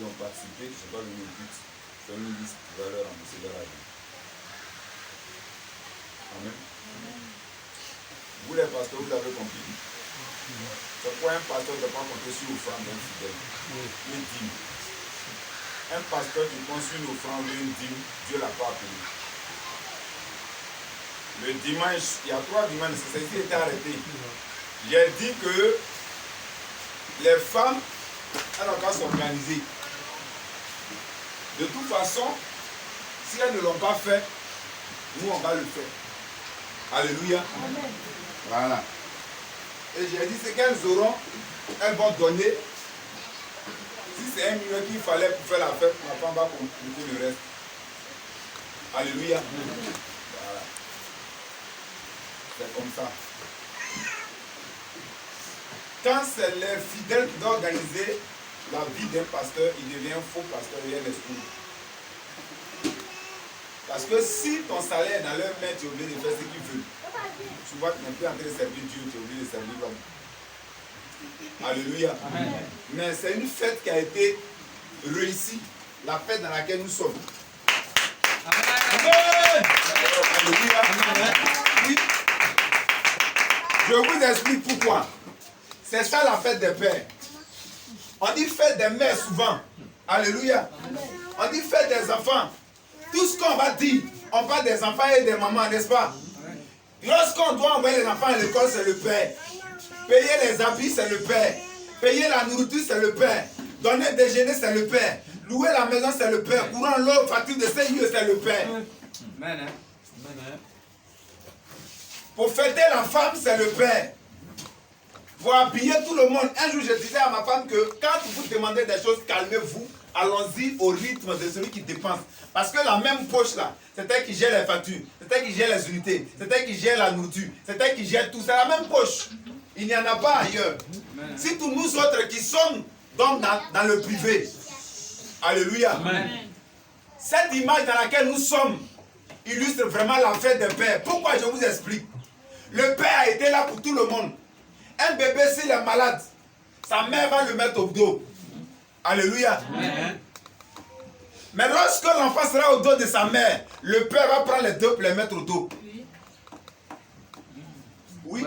qui ont participé, je ne sais pas le but, faire une liste qui va leur rembourser leur argent. Amen. Vous les pasteurs, vous avez compris. C'est pourquoi un pasteur ne doit pas compter sur l'offrande d'un fidèle. Une dîme. Un pasteur qui compte sur une offrande d'une dîme, Dieu ne l'a pas appelé. Le dimanche, il y a 3 dimanches, c'est ce qui était arrêté. J'ai dit que les femmes, elles n'ont qu'à s'organiser. De toute façon, si elles ne l'ont pas fait, nous on va le faire. Alléluia. Amen. Voilà. Et j'ai dit, ce qu'elles auront, elles vont donner. Si c'est 1 million qu'il fallait pour faire la fête, la femme va compléter le reste. Alléluia. Voilà. C'est comme ça. Quand c'est les fidèles qui doivent organiser la vie d'un pasteur, il devient un faux pasteur et un esprit. Parce que si ton salaire est dans leur main, tu es obligé de faire ce qu'ils veulent. Tu vois, tu n'es plus en train de servir Dieu, tu es obligé de servir l'homme. Alléluia. Amen. Mais c'est une fête qui a été réussie, la fête dans laquelle nous sommes. Amen. Alléluia. Amen. Oui. Je vous explique pourquoi. C'est ça la fête des pères. On dit fête des mères souvent. Alléluia. On dit fête des enfants. Tout ce qu'on va dire, on parle des enfants et des mamans, n'est-ce pas? Lorsqu'on doit envoyer les enfants à l'école, c'est le père. Payer les habits, c'est le père. Payer la nourriture, c'est le père. Donner le déjeuner, c'est le père. Louer la maison, c'est le père. Courant l'eau, facture de CIE, c'est le père. Pour fêter la femme, c'est le père. Pour habiller tout le monde. Un jour, je disais à ma femme que quand vous demandez des choses, calmez-vous. Allons-y au rythme de celui qui dépense. Parce que la même poche là, c'est elle qui gère les factures, c'est elle qui gère les unités, c'est elle qui gère la nourriture, c'est elle qui gère tout. C'est la même poche. Il n'y en a pas ailleurs. Amen. Si tous nous autres qui sommes donc dans le privé, alléluia. Amen. Cette image dans laquelle nous sommes illustre vraiment la fête des pères. Pourquoi je vous explique? Le père a été là pour tout le monde. Un bébé, s'il est malade, sa mère va le mettre au dos. Alléluia. Amen. Mais lorsque l'enfant sera au dos de sa mère, le père va prendre les deux pour les mettre au dos. Oui.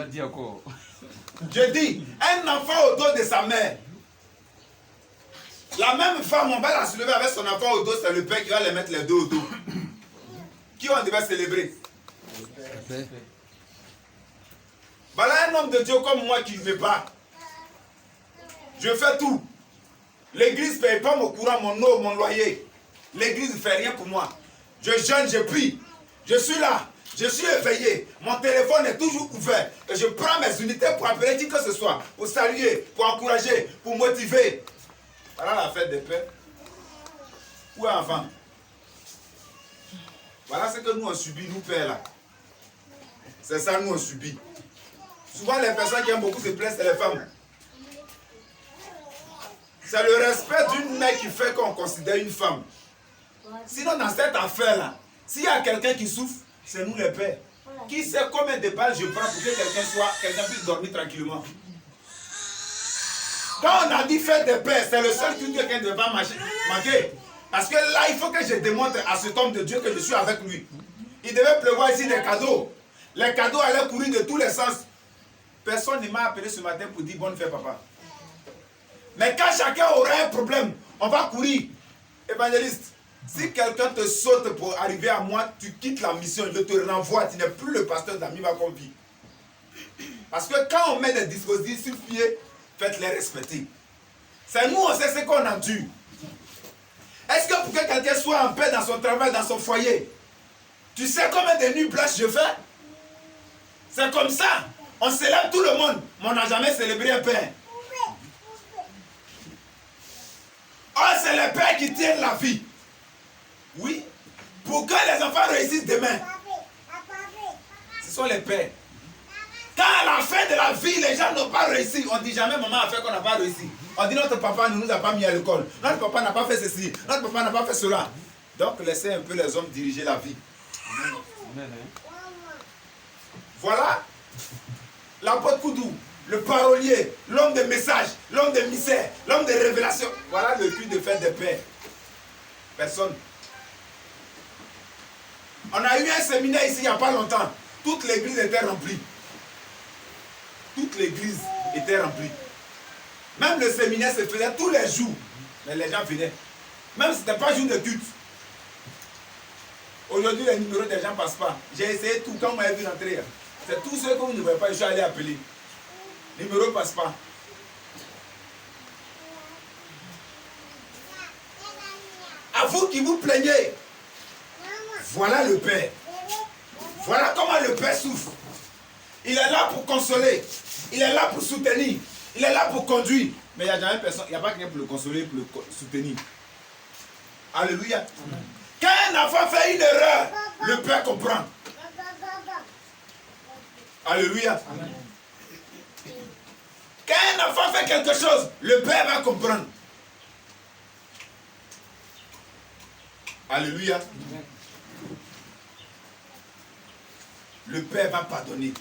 Je dis, un enfant au dos de sa mère. La même femme, on va la soulever avec son enfant au dos, c'est le père qui va les mettre les deux au dos. Qui on devait célébrer? Voilà un homme de Dieu comme moi qui ne veut pas. Je fais tout. L'église ne paye pas mon courant, mon eau, mon loyer. L'église ne fait rien pour moi. Je jeûne, je prie. Je suis là. Je suis éveillé. Mon téléphone est toujours ouvert. Et je prends mes unités pour appeler qui que ce soit. Pour saluer, pour encourager, pour motiver. Voilà la fête des pères. Où est l'enfant? Voilà ce que nous on subit, nous pères là. C'est ça nous on subit. Souvent les personnes qui aiment beaucoup se plaignent, c'est les femmes. C'est le respect d'une mère qui fait qu'on considère une femme. Sinon, dans cette affaire-là, s'il y a quelqu'un qui souffre, c'est nous les pères. Qui sait combien de balles je prends pour que quelqu'un puisse dormir tranquillement? Quand on a dit fête des pères, c'est le seul truc que quelqu'un ne devait pas manquer. Parce que là, il faut que je démontre à cet homme de Dieu que je suis avec lui. Il devait pleuvoir ici des cadeaux. Les cadeaux allaient courir de tous les sens. Personne ne m'a appelé ce matin pour dire bonne fête, papa. Mais quand chacun aura un problème, on va courir. Évangéliste, si quelqu'un te saute pour arriver à moi, tu quittes la mission, je te renvoie, tu n'es plus le pasteur d'Ami m'a confié. Parce que quand on met des dispositifs sur pied, faites-les respecter. C'est nous, on sait ce qu'on endure. Est-ce que pour que quelqu'un soit en paix dans son travail, dans son foyer, tu sais combien de nuits blanches je fais? C'est comme ça. On célèbre tout le monde, mais on n'a jamais célébré un père. Oh, c'est les pères qui tiennent la vie. Oui. Pour que les enfants réussissent demain. Ce sont les pères. Quand à la fin de la vie, les gens n'ont pas réussi, on ne dit jamais maman a fait qu'on n'a pas réussi. On dit notre papa ne nous a pas mis à l'école. Notre papa n'a pas fait ceci. Notre papa n'a pas fait cela. Donc laissez un peu les hommes diriger la vie. Voilà. L'apôtre Koudou, le parolier, l'homme de message, l'homme de mystère, l'homme de révélation. Voilà le but de faire des pères. Personne. On a eu un séminaire ici il n'y a pas longtemps. Toute l'église était remplie. Toute l'église était remplie. Même le séminaire se faisait tous les jours. Mais les gens venaient. Même si ce n'était pas jour de culte. Aujourd'hui, les numéros des gens ne passent pas. J'ai essayé tout. Quand vous m'avez vu rentrer, c'est tous ceux que vous ne voyez pas, je suis allé appeler. Le numéro ne passe pas. À vous qui vous plaignez, voilà le Père. Voilà comment le Père souffre. Il est là pour consoler. Il est là pour soutenir. Il est là pour conduire. Mais il n'y a jamais personne, il n'y a pas quelqu'un pour le consoler, pour le soutenir. Alléluia. Amen. Quand un enfant fait une erreur, le Père comprend. Alléluia. Amen. Quand un enfant fait quelque chose, le Père va comprendre. Alléluia. Amen. Le Père va pardonner.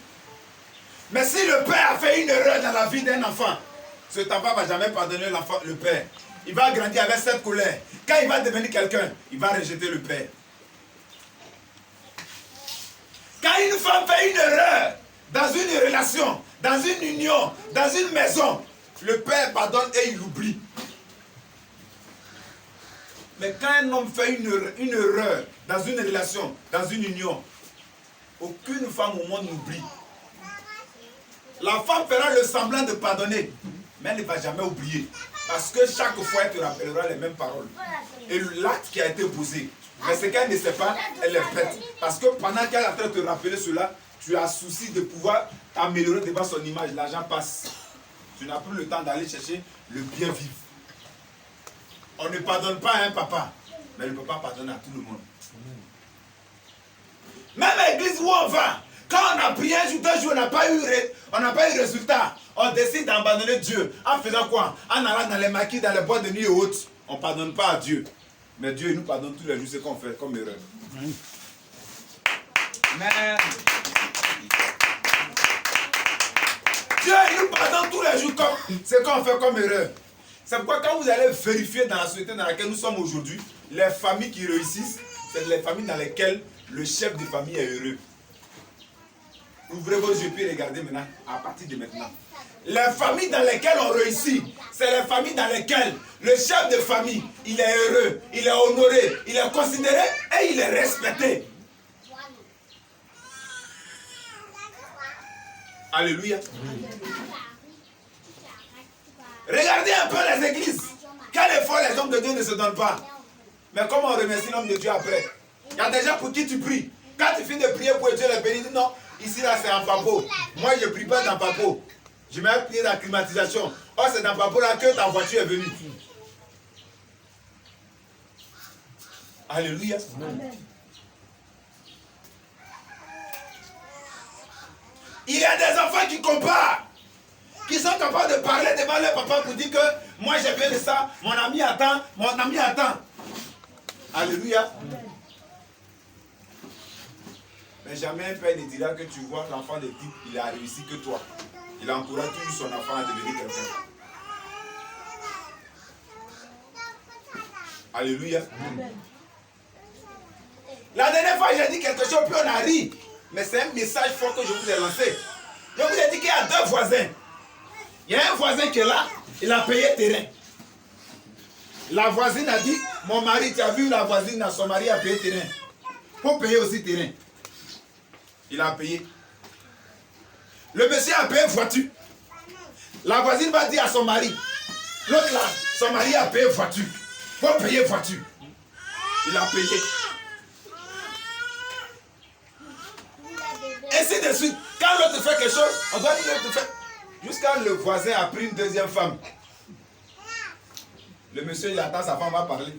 Mais si le Père a fait une erreur dans la vie d'un enfant, cet enfant ne va jamais pardonner l'enfant, le Père. Il va grandir avec cette colère. Quand il va devenir quelqu'un, il va rejeter le Père. Quand une femme fait une erreur dans une relation, dans une union, dans une maison, le Père pardonne et il oublie. Mais quand un homme fait une erreur dans une relation, dans une union, aucune femme au monde n'oublie. La femme fera le semblant de pardonner, mais elle ne va jamais oublier. Parce que chaque fois, elle te rappellera les mêmes paroles. Et l'acte qui a été posé. Mais ce qu'elle ne sait pas, elle les pète. Parce que pendant qu'elle est en train de te rappeler cela, tu as souci de pouvoir t'améliorer devant son image. L'argent passe. Tu n'as plus le temps d'aller chercher le bien vivre. On ne pardonne pas à un papa, mais le papa pardonne à tout le monde. Même à l'église où on va, quand on a prié un jour, 2 jours, on n'a pas eu résultat. On décide d'abandonner Dieu. En faisant quoi? En allant dans les maquis, dans les boîtes de nuit et autres. On ne pardonne pas à Dieu. Mais Dieu nous pardonne tous les jours ce qu'on fait comme erreur. Amen. Dieu nous pardonne tous les jours comme ce qu'on fait comme erreur. C'est pourquoi quand vous allez vérifier dans la société dans laquelle nous sommes aujourd'hui, les familles qui réussissent, c'est les familles dans lesquelles le chef de famille est heureux. Ouvrez vos yeux et regardez maintenant, à partir de maintenant. Les familles dans lesquelles on réussit, c'est les familles dans lesquelles le chef de famille, il est heureux, il est honoré, il est considéré et il est respecté. Alléluia. Regardez un peu les églises. Quel effort les hommes de Dieu ne se donnent pas. Mais comment on remercie l'homme de Dieu après? Il y a des gens pour qui tu pries. Quand tu finis de prier pour Dieu les bénir, non, ici là c'est en papo. Moi je ne prie pas dans papo. Je vais prier dans la climatisation. Oh, c'est dans papo là que ta voiture est venue. Alléluia. Amen. Il y a des enfants qui comparent, qui sont capables de parler devant leur papa pour dire que moi j'ai fait de ça, mon ami attend, mon ami attend. Alléluia. Amen. Mais jamais un père ne dira que tu vois l'enfant de type, il a réussi que toi. Il encourage toujours son enfant à devenir quelqu'un. Alléluia. Amen. La dernière fois, j'ai dit quelque chose, puis on a ri. Mais c'est un message fort que je vous ai lancé. Je vous ai dit qu'il y a 2 voisins. Il y a un voisin qui est là, il a payé terrain. La voisine a dit, mon mari, tu as vu la voisine, son mari a payé terrain. Pour payer aussi terrain. Il a payé. Le monsieur a payé voiture. La voisine va dire à son mari, l'autre là, son mari a payé voiture. Pour payer voiture. Il a payé. Ainsi de suite. Quand l'autre fait quelque chose, on doit dire l'autre fait. Jusqu'à le voisin a pris une 2e femme. Le monsieur, il attend, sa femme va parler.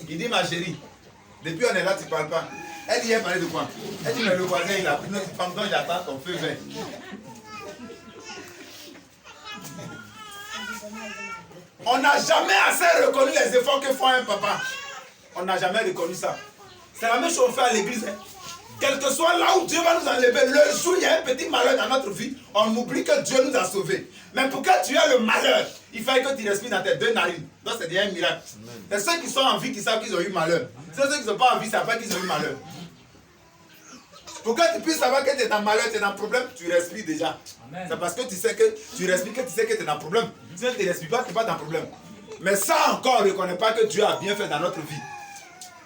Il dit, ma chérie, depuis on est là, tu ne parles pas. Elle y est parlé de quoi? Elle dit, mais le voisin, il a pris notre femme, donc il attend ton feu vert. On n'a jamais assez reconnu les efforts que font un papa. On n'a jamais reconnu ça. C'est la même chose qu'on fait à l'église. Hein. Quel que soit là où Dieu va nous enlever, le jour où il y a un petit malheur dans notre vie, on oublie que Dieu nous a sauvés. Mais pour que tu aies le malheur, il fallait que tu respires dans tes 2 narines. Donc c'est déjà un miracle. C'est ceux qui sont en vie qui savent qu'ils ont eu malheur. C'est ceux qui ne sont pas en vie, ne savent pas qu'ils ont eu malheur. Pour que tu puisses savoir que tu es dans malheur, tu es dans problème, tu respires déjà. C'est parce que tu sais que tu respires que tu sais que tu es dans problème. Si tu ne respires pas, tu n'es pas dans problème. Mais ça encore, on ne reconnaît pas que Dieu a bien fait dans notre vie.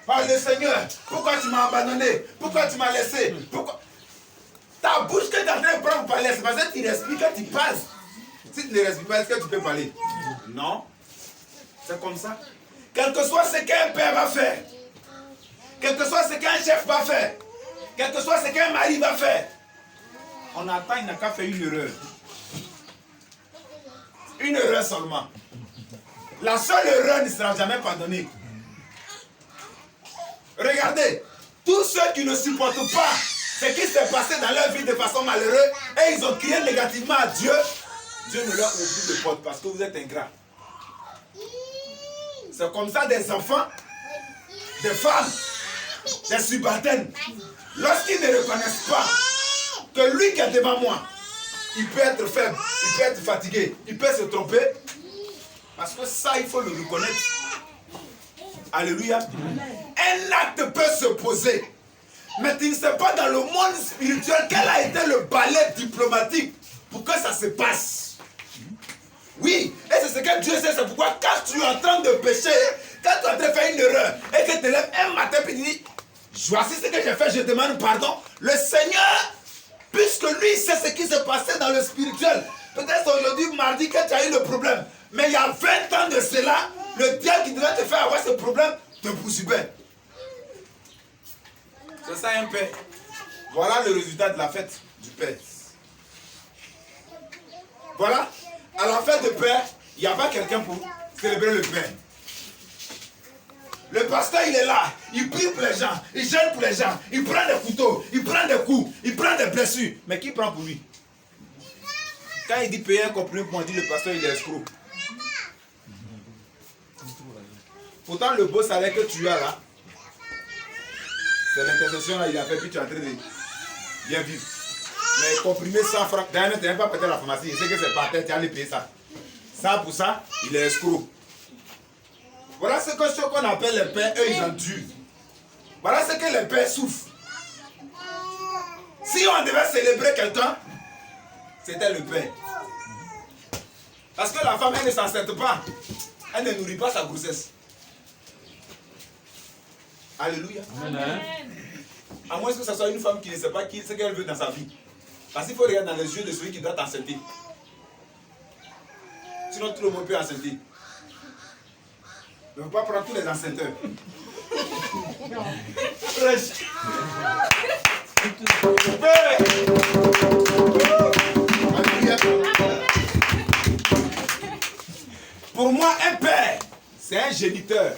Oh le Seigneur, pourquoi tu m'as abandonné? Pourquoi tu m'as laissé? Pourquoi? Ta bouche que tu es en train de prendre pour parler, c'est parce que tu respires que tu passes. Si tu ne respires pas, est-ce que tu peux parler? Non. C'est comme ça. Quel que soit ce qu'un père va faire, quel que soit ce qu'un chef va faire, quel que soit ce qu'un mari va faire, on attend, il n'a qu'à faire une erreur. Une erreur seulement. La seule erreur ne sera jamais pardonnée. Regardez, tous ceux qui ne supportent pas ce qui s'est passé dans leur vie de façon malheureuse et ils ont crié négativement à Dieu, Dieu ne leur ouvre plus de porte parce que vous êtes ingrats. C'est comme ça des enfants, des femmes, des subalternes, lorsqu'ils ne reconnaissent pas que lui qui est devant moi, il peut être faible, il peut être fatigué, il peut se tromper, parce que ça, il faut le reconnaître. Alléluia. Un acte peut se poser. Mais tu ne sais pas dans le monde spirituel quel a été le balai diplomatique pour que ça se passe. Oui, et c'est ce que Dieu sait. C'est pourquoi quand tu es en train de pécher, quand tu es en train de faire une erreur, et que tu te lèves un matin et tu dis, voici ce que j'ai fait, je demande pardon. Le Seigneur, puisque lui sait ce qui s'est passé dans le spirituel, peut-être aujourd'hui, mardi, que tu as eu le problème. Mais il y a 20 ans de cela, le diable qui devait te faire avoir ce problème te poursuivait. C'est ça un père. Voilà le résultat de la fête du père. Voilà. À la fête du père, il n'y a pas quelqu'un pour célébrer le père. Le pasteur, il est là. Il prie pour les gens. Il gêne pour les gens. Il prend des couteaux. Il prend des coups. Il prend des blessures. Mais qui prend pour lui? Quand il dit payer un comprimé pour dire le pasteur, il est escroc. Pourtant, le beau salaire que tu as là, c'est l'intercession là, il a fait, puis tu es en train de bien vivre. Mais comprimer 100 francs, d'ailleurs, tu n'as pas pété la pharmacie, il sait que c'est par terre, tu as allé payer ça. Ça pour ça, il est escroc. Voilà ce qu'on appelle les pères, eux ils endurent. Voilà ce que les pères souffrent. Si on devait célébrer quelqu'un, c'était le père. Parce que la femme, elle ne s'enceinte pas. Elle ne nourrit pas sa grossesse. Alléluia. Amen. À moins que ce soit une femme qui ne sait pas ce qu'elle veut dans sa vie. Parce qu'il faut regarder dans les yeux de celui qui doit t'enceinter. Sinon tout le monde peut enceinter. Ne faut pas prendre tous les enceinteurs. Pour moi, un père, c'est un géniteur.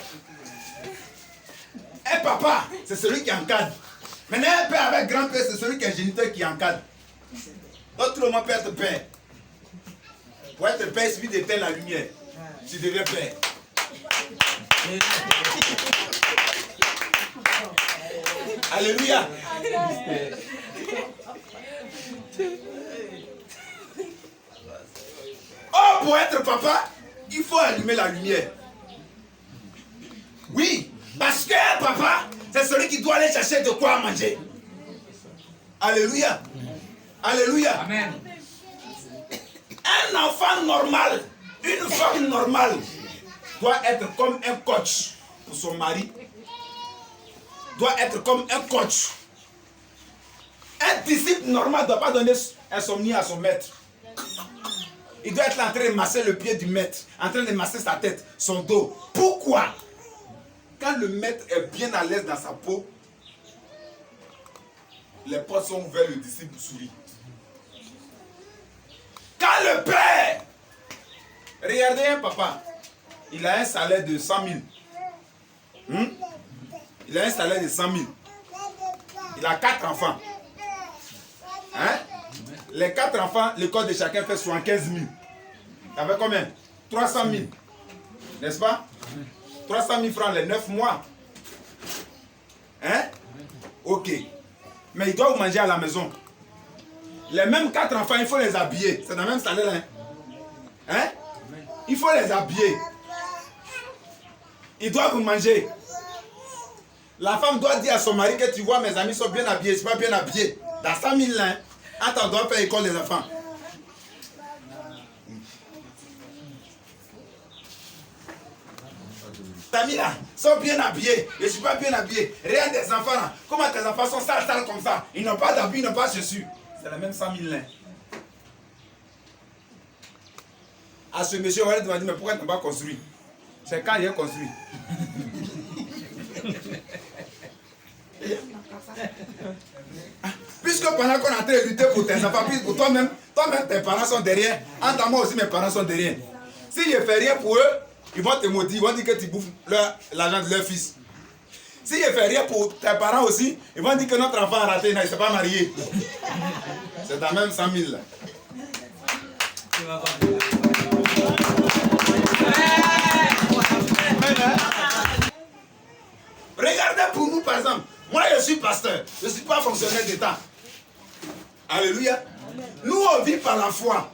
Un papa, c'est celui qui encadre. Maintenant, un père avec grand-père, c'est celui qui est géniteur qui encadre. Donc tout le monde peut être père. Pour être père, il suffit d'éteindre la lumière. Tu deviens père. Alléluia. Oh, pour être papa, il faut allumer la lumière. Oui, parce qu'un papa, c'est celui qui doit aller chercher de quoi manger. Alléluia. Alléluia. Amen. Un enfant normal, une femme normale, doit être comme un coach pour son mari. Doit être comme un coach. Un disciple normal ne doit pas donner insomnie à son maître. Il doit être là en train de masser le pied du maître, en train de masser sa tête, son dos. Pourquoi? Quand le maître est bien à l'aise dans sa peau, les portes sont ouvertes, le disciple sourit. Quand le père, regardez un papa, il a un salaire de 100 000. Il a un salaire de 100 000. Il a 4 enfants. Hein? Les 4 enfants, l'école de chacun fait 75 000. Ça fait combien? 300 000. N'est-ce pas? 300 000 francs les 9 mois. Hein? Ok. Mais ils doivent manger à la maison. Les mêmes 4 enfants, il faut les habiller. C'est dans le même salaire. Hein? Il faut les habiller. Ils doivent manger. La femme doit dire à son mari que tu vois, mes amis sont bien habillés. Je ne suis pas bien habillé. Dans 100 000 là, attends, on doit faire école des enfants. Tes amis là sont bien habillés. Je ne suis pas bien habillé. Rien des enfants là. Comment tes enfants sont sales comme ça? Ils n'ont pas d'habits, ils n'ont pas de chaussures. C'est la même 100 000 là. À ce monsieur, on va lui demander, mais pourquoi tu n'as pas construit? C'est quand il est construit. Puisque pendant qu'on est en train de lutter pour tes enfants, pour toi-même tes parents sont derrière. Entre moi aussi, mes parents sont derrière. Si je ne fais rien pour eux, ils vont te maudire, ils vont dire que tu bouffes l'argent de leur fils. Si je ne fais rien pour tes parents aussi, ils vont dire que notre enfant a raté, il ne s'est pas marié. C'est dans même 100 000 là. Regardez pour nous par exemple. Moi je suis pasteur, je ne suis pas fonctionnaire d'État. Alléluia. Nous on vit par la foi.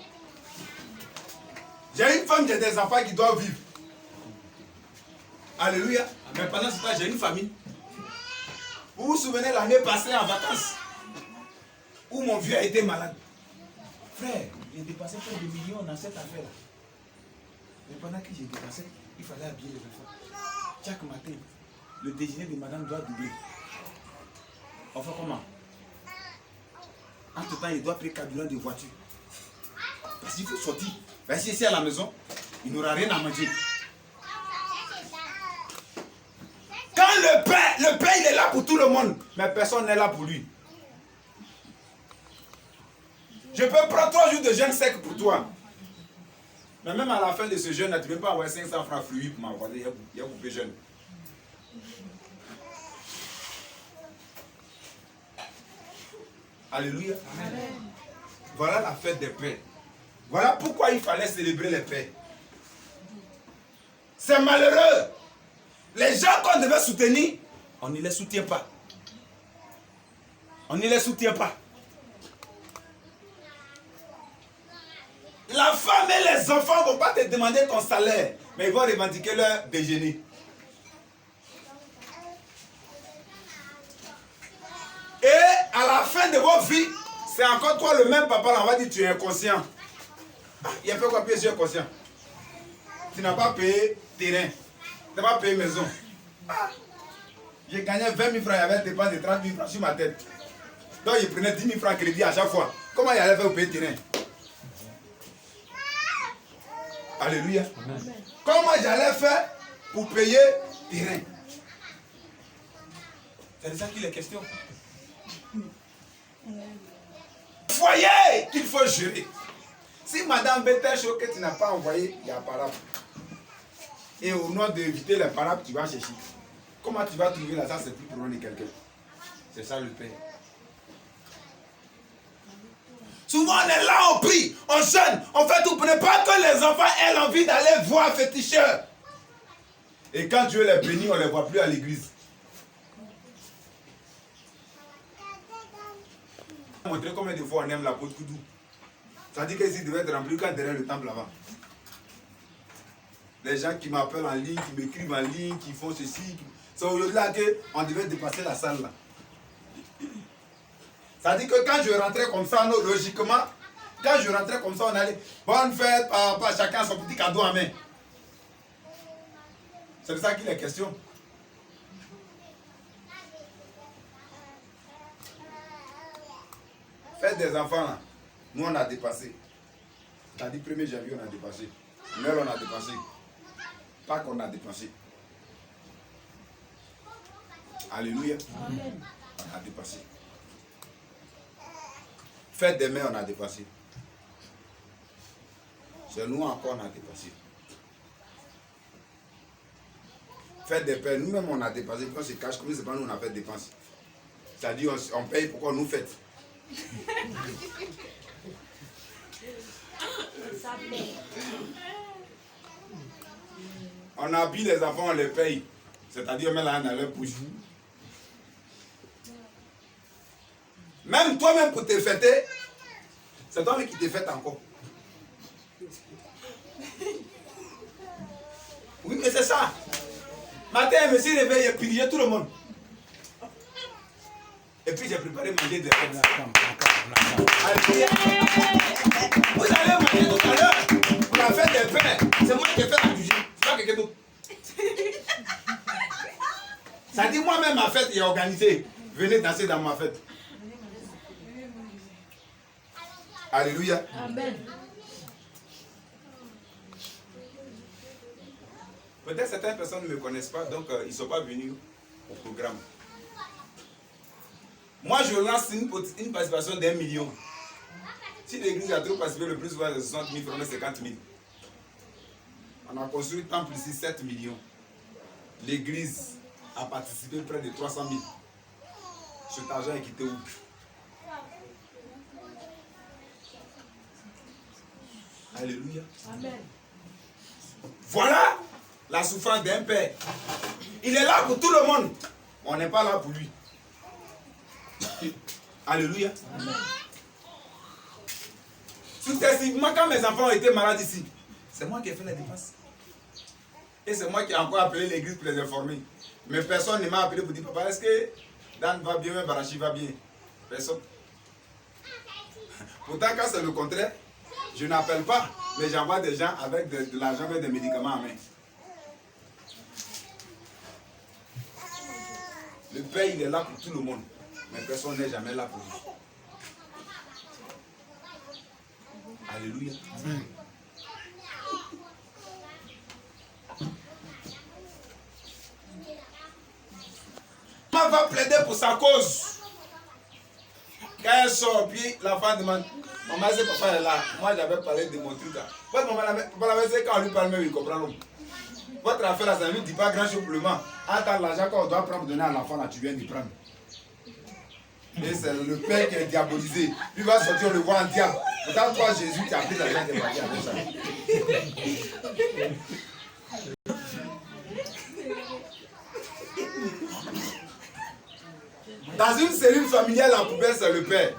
J'ai une femme, j'ai des enfants qui doivent vivre. Alléluia. Mais pendant ce temps, j'ai une famille. Vous vous souvenez l'année passée en vacances où mon vieux a été malade. Frère, j'ai dépassé près de millions dans cette affaire-là. Mais pendant que j'ai dépassé, il fallait habiller les enfants. Chaque matin, le déjeuner de madame doit doubler. On fait comment? Entre temps, il doit payer carburant de voiture. Parce qu'il faut sortir. Ben, si c'est à la maison, il n'aura rien à manger. Quand le Père, il est là pour tout le monde, mais personne n'est là pour lui. Je peux prendre 3 jours de jeûne sec pour toi. Mais même à la fin de ce jeûne, tu ne peux pas avoir 500 francs fruits pour m'envoyer. Il y a coupé jeûne. Alléluia. Amen. Voilà la fête des pères. Voilà pourquoi il fallait célébrer les pères. C'est malheureux. Les gens qu'on devait soutenir, on ne les soutient pas. On ne les soutient pas. La femme et les enfants ne vont pas te demander ton salaire, mais ils vont revendiquer leur déjeuner. Et à la fin de vos vies, c'est encore toi le même papa, là, on va dire tu es inconscient. Il a fait quoi puis je suis inconscient? Tu n'as pas payé terrain, tu n'as pas payé maison. J'ai gagné 20 000 francs, il y avait des dépenses de 30 000 francs sur ma tête. Donc il prenait 10 000 francs crédit à chaque fois. Comment il allait faire pour payer terrain? Alléluia. Amen. Comment j'allais faire pour payer terrain? C'est de ça qu'il est question. Foyer qu'il faut gérer. Si madame Bettel que tu n'as pas envoyé, il y a parable. Et au nom d'éviter les parabes, tu vas chercher. Comment tu vas trouver là? Ça, c'est plus pour loin de quelqu'un. C'est ça le Père. Souvent on est là, on prie, on jeûne, on fait tout pour ne pas que les enfants aient envie d'aller voir un féticheur. Et quand Dieu les bénit, on ne les voit plus à l'église. Montrer combien de fois on aime la peau de Koudou. Ça dit que ici devait être rempli quand derrière le temple là-bas. Les gens qui m'appellent en ligne, qui m'écrivent en ligne, qui font ceci. C'est au-delà qu'on devait dépasser la salle là. Ça dit que quand je rentrais comme ça, non, logiquement, quand je rentrais comme ça, on allait, bonne fête, papa, chacun son petit cadeau en main. C'est de ça qu'il est question. Fête des enfants là, nous on a dépassé. C'est-à-dire 1er janvier on a dépassé. Noël on a dépassé. Pâques on a dépassé. Alléluia. Amen. On a dépassé. Fête des mères, on a dépassé. C'est nous encore, on a dépassé. Fête des pères, nous-mêmes, on a dépassé. On se cache, comme c'est pas nous, on a fait dépense. C'est-à-dire, on paye pour qu'on nous fête. On habille les enfants, on les paye. C'est-à-dire, on met la main dans leur bouche. Même toi-même pour te fêter, c'est toi-même qui te fête encore. Oui, mais c'est ça. Matin, je me suis réveillé, j'ai prié tout le monde. Et puis j'ai préparé manger des fêtes. Vous allez manger tout à l'heure pour la fête des pains. C'est moi qui ai fait la cuisine. C'est pas quelqu'un d'autre. Ça dit moi-même ma fête est organisée. Venez danser dans ma fête. Alléluia. Amen. Peut-être certaines personnes ne me connaissent pas, donc ils ne sont pas venus au programme. Moi, je lance une participation d'1 million. Si l'église a trop participé, le plus souvent, c'est 60 000 francs, 50 000. On a construit le temple ici, 7 millions. L'église a participé près de 300 000. Cet argent est quitté où? Alléluia. Amen. Voilà la souffrance d'un père. Il est là pour tout le monde. On n'est pas là pour lui. Alléluia. Amen. Successivement, quand mes enfants ont été malades ici, c'est moi qui ai fait les dépenses. Et c'est moi qui ai encore appelé l'église pour les informer. Mais personne ne m'a appelé pour dire, papa, est-ce que Dan va bien, Barachi va bien? Personne. Pourtant, quand c'est le contraire, je n'appelle pas, mais j'envoie des gens avec de l'argent et des médicaments en main. Le Père, il est là pour tout le monde, mais personne n'est jamais là pour lui. Alléluia. Amen. Maman va plaider pour sa cause. Quand elle sort, puis l'enfant demande, maman, c'est papa est là. Moi, j'avais parlé de mon truc là. Votre maman, c'est quand on lui parle même, il comprend l'homme. Votre affaire là, ça ne lui dit pas grand chose pour le moment. Attends, l'argent qu'on doit prendre pour donner à l'enfant là, tu viens d'y prendre. Et c'est le père qui est diabolisé. Lui va sortir, on le voit en diable. Pourtant, toi, Jésus, tu as pris l'argent et tu es parti avec ça. Dans une cellule familiale, la poubelle, c'est le père.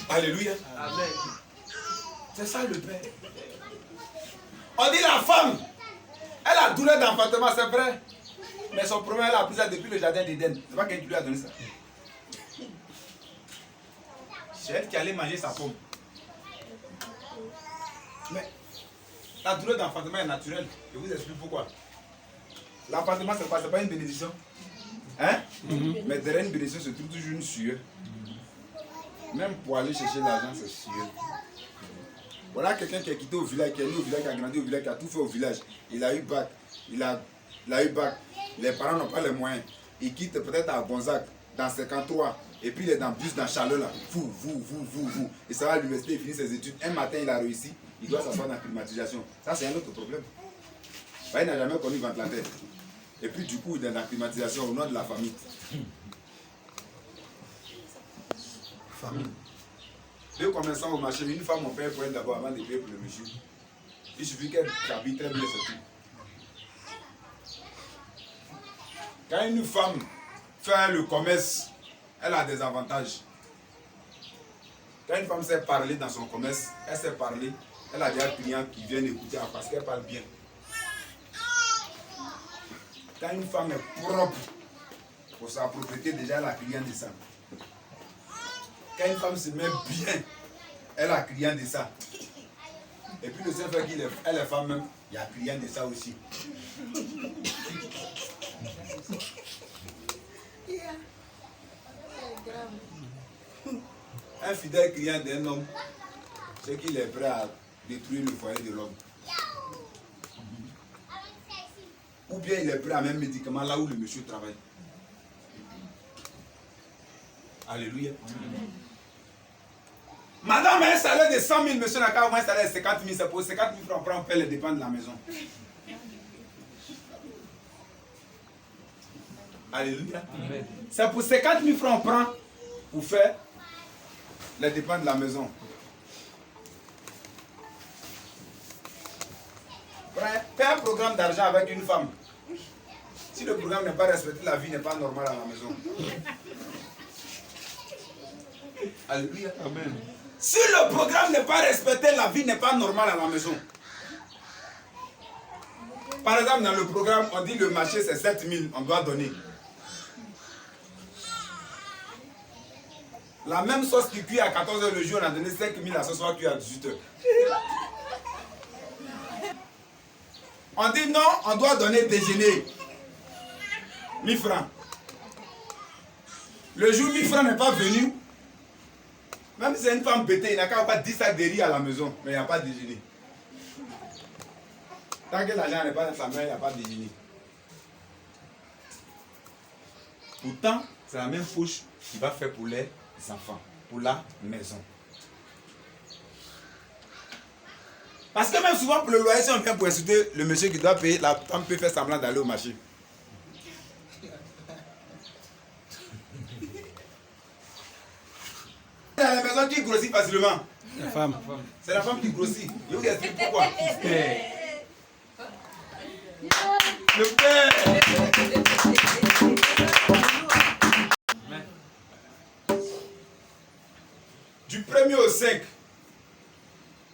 Alléluia. Amen. C'est ça le père. On dit la femme, elle a douleur d'enfantement, c'est vrai. Mais son problème, elle a pris ça depuis le jardin d'Éden. C'est pas quelqu'un qui lui a donné ça. C'est elle qui allait manger sa pomme. Mais la douleur d'enfantement est naturelle. Je vous explique pourquoi. L'enfantement, c'est quoi? C'est pas une bénédiction. Hein? Mais derrière une bénédiction se trouve toujours une sueur. Même pour aller chercher l'argent, c'est sueur. Voilà quelqu'un qui est quitté au village, qui est né au village, qui a grandi au village, qui a tout fait au village. Il a eu bac. Il a eu bac. Les parents n'ont pas les moyens. Il quitte peut-être à Gonzague, dans 53. Et puis il est dans le bus dans Chaleur là. Vous. Et ça va à l'université, il finit ses études. Un matin, il a réussi. Il doit s'asseoir dans la climatisation. Ça, c'est un autre problème. Bah, il n'a jamais connu ventilateur. Et puis du coup, il est dans la climatisation au nom de la famille. Famille. Deux commerçants au marché, une femme, on paye pour elle d'abord avant de payer pour le monsieur. Il suffit qu'elle habite très bien, c'est tout. Quand une femme fait le commerce, elle a des avantages. Quand une femme sait parler dans son commerce, elle sait parler, elle a des clients qui viennent écouter parce qu'elle parle bien. Quand une femme est propre pour sa propriété, déjà elle a client de ça. Quand une femme se met bien, elle a client de ça. Et puis le seul fait qu'elle est femme même, il y a client de ça aussi. Un fidèle client d'un homme, c'est qu'il est prêt à détruire le foyer de l'homme. Ou bien il est prêt à même médicament là où le monsieur travaille. Alléluia. Madame a un salaire de 100 000, monsieur n'a qu'à avoir un salaire de 50 000. C'est pour 50 000 francs, on paie les dépenses de la maison. Alléluia. C'est pour 50 000 francs, on prend pour faire les dépenses de la maison. Fais un programme d'argent avec une femme. Si le programme n'est pas respecté, la vie n'est pas normale à la maison. Alléluia. Amen. Si le programme n'est pas respecté, la vie n'est pas normale à la maison. Par exemple, dans le programme, on dit le marché c'est 7 000, on doit donner. La même sauce qui cuit à 14 h le jour, on a donné 5 000 à ce soir cuit à 18 h. On dit non, on doit donner déjeuner. 1000 francs. Le jour 1000 francs n'est pas venu, même si c'est une femme bêtée, il n'a qu'à pas 10 sacs de riz à la maison, mais il n'y a pas de déjeuner. Tant que l'argent n'est pas dans sa main, il n'y a pas de déjeuner. Pourtant, c'est la même poche qu'il va faire pour les enfants, pour la maison. Parce que même souvent pour le loyer, si on vient pour insulter le monsieur qui doit payer, la femme peut faire semblant d'aller au marché. Dans la maison qui grossit facilement. La femme. C'est la femme qui grossit. Je vous explique pourquoi. Le père. Du 1er au 5,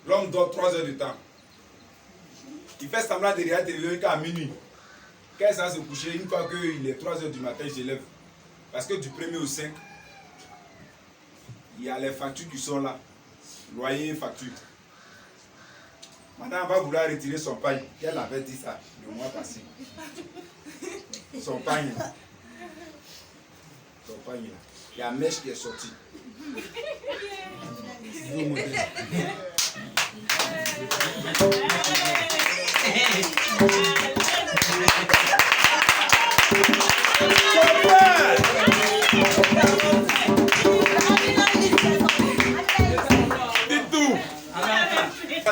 l'homme dort 3 heures de temps. Il fait semblant de regarder la télévision à minuit. Quand il va se coucher, une fois qu'il est 3 heures du matin, il se lève. Parce que du 1er au 5, il y a les factures qui sont là. Loyer, facture. Madame va vouloir retirer son pagne. Elle avait dit ça le mois passé. Son pagne. Son pagne là. Il y a mèche qui est sortie.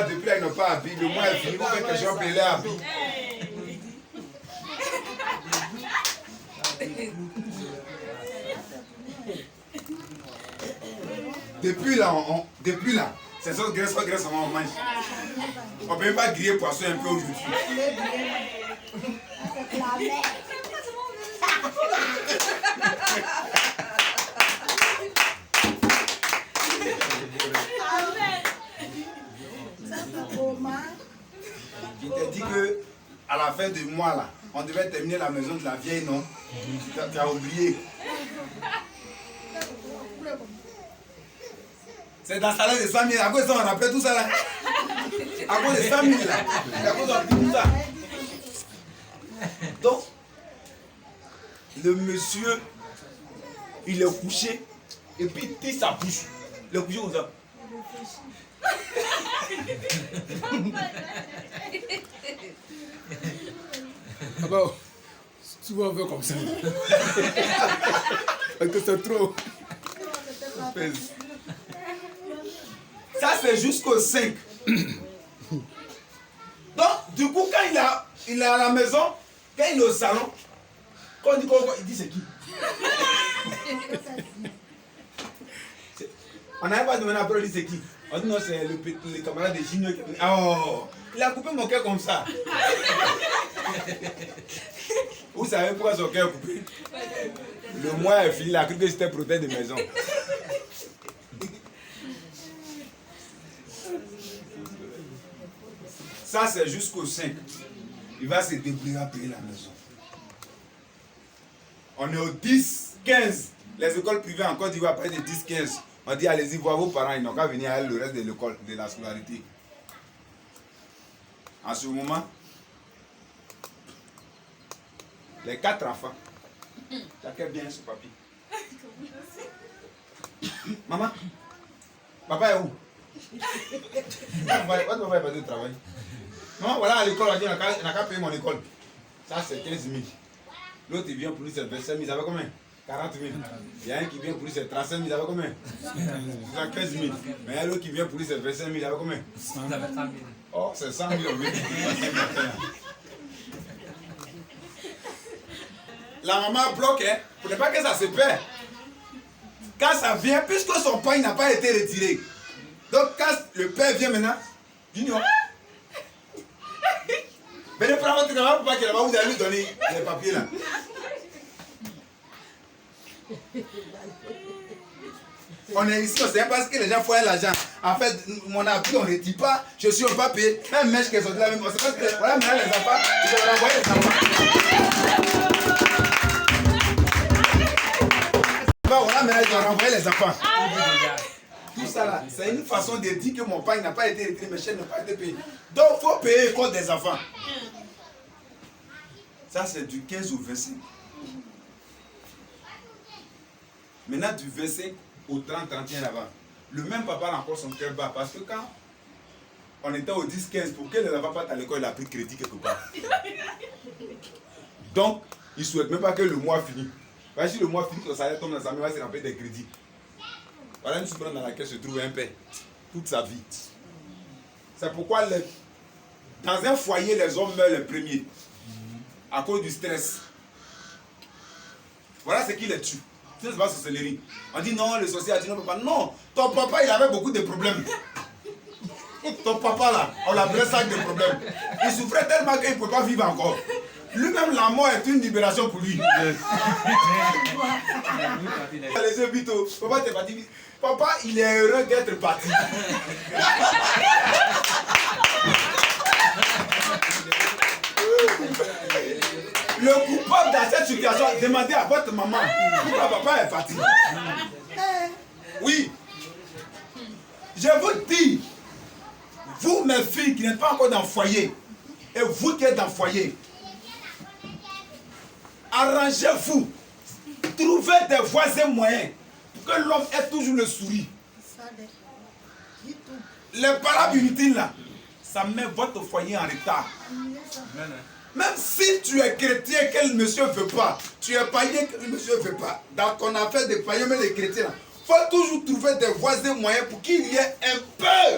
Depuis là, ils n'ont pas habillé. Le mois est fini. Vous faites que les gens paient les habits. Depuis là, c'est ça graisse, on mange. On ne peut même pas griller poisson un peu aujourd'hui. Je t'ai dit que à la fin du mois là, on devait terminer la maison de la vieille, non? Tu as oublié. C'est dans le salaire de 100 000. À cause de ça, on rappelle tout ça là. À cause de 100 000 là. À cause de tout ça. Donc, le monsieur, il est couché et puis il tire sa bouche. Il est couché comme ça. Ah bah, souvent on fait comme ça. Parce que c'est trop. Ça c'est jusqu'au 5. Donc, du coup, quand il est à la maison, quand il est au salon, quand on dit quoi, il dit c'est qui? On n'avait pas demandé après, il dit c'est qui? On dit non, c'est le camarade de Gino. Oh, il a coupé mon cœur comme ça. Vous savez pourquoi son cœur est coupé? Le mois est fini, il a cru que c'était protège de maison. Ça, c'est jusqu'au 5. Il va se débrouiller à payer la maison. On est au 10, 15. Les écoles privées en Côte d'Ivoire, après de 10, 15. On dit, allez-y, voir vos parents, ils n'ont qu'à venir à le reste de l'école, de la scolarité. En ce moment, les 4 enfants, chacun bien ce papier. Maman, papa est où? Papa est parti au travail. Non, voilà, à l'école, on dit, on n'a qu'à payer mon école. Ça, c'est 15 000. L'autre, il vient pour lui, c'est 25 000. Ça va combien? 40 000. Il y a un qui vient pour lui, c'est 35 000. Ça va combien? 15 000. Mais il y a l'autre qui vient pour lui, c'est 25 000. Ça va combien? Oh, c'est 100 000. La maman bloque, hein, pour ne pas que ça se perd. Quand ça vient, puisque son pain n'a pas été retiré. Donc, quand le père vient maintenant, Junior, venez prendre votre camarade pour pas qu'il va vous allez lui donner les papiers là. On est ici, on sait parce que les gens foient l'argent. En fait, mon appui, on ne retire pas. Je suis au papier. Même mèche qui est sortie là, même. C'est parce que voilà, maintenant les enfants, je vais renvoyer les enfants. Voilà, maintenant je vais renvoyer les enfants. Tout ça là, c'est une façon de dire que mon père n'a pas été retiré, mes chaînes n'ont pas été payées. Donc, il faut payer l'école des enfants. Ça, c'est du 15 au 25. Maintenant, du 25 au 30, 31 là-bas. Le même papa a encore son cœur bas. Parce que quand on était au 10, 15, pour que les enfants partent à l'école, il a pris crédit quelque part. Donc, il ne souhaite même pas que le mois finisse. Parce que si le mois finit, le salaire tombe dans sa main, il va se remplir des crédits. Voilà une souffrance dans laquelle se trouve un père toute sa vie. C'est pourquoi dans un foyer, les hommes meurent les premiers. À cause du stress. Voilà ce qui les tue. Ce n'est pas sorcellerie. On dit non, le sorcier a tué ton papa. Non, ton papa il avait beaucoup de problèmes. Ton papa là, on l'appelait sac de problèmes. Il souffrait tellement qu'il ne pouvait pas vivre encore. Lui-même, la mort est une libération pour lui. Les yeux vito. Papa t'es parti. Papa, il est heureux d'être parti. Le coupable dans cette situation, demandez à votre maman pourquoi papa est parti. Oui. Je vous dis, vous mes filles qui n'êtes pas encore dans le foyer, et vous qui êtes dans le foyer, arrangez-vous. Trouvez des voisins moyens pour que l'homme ait toujours le sourire. Les paroles inutiles là, ça met votre foyer en retard. Même si tu es chrétien que le monsieur ne veut pas, tu es païen que le monsieur ne veut pas, dans ton affaire de païen mais de chrétien, il faut toujours trouver des voisins moyens pour qu'il y ait un peu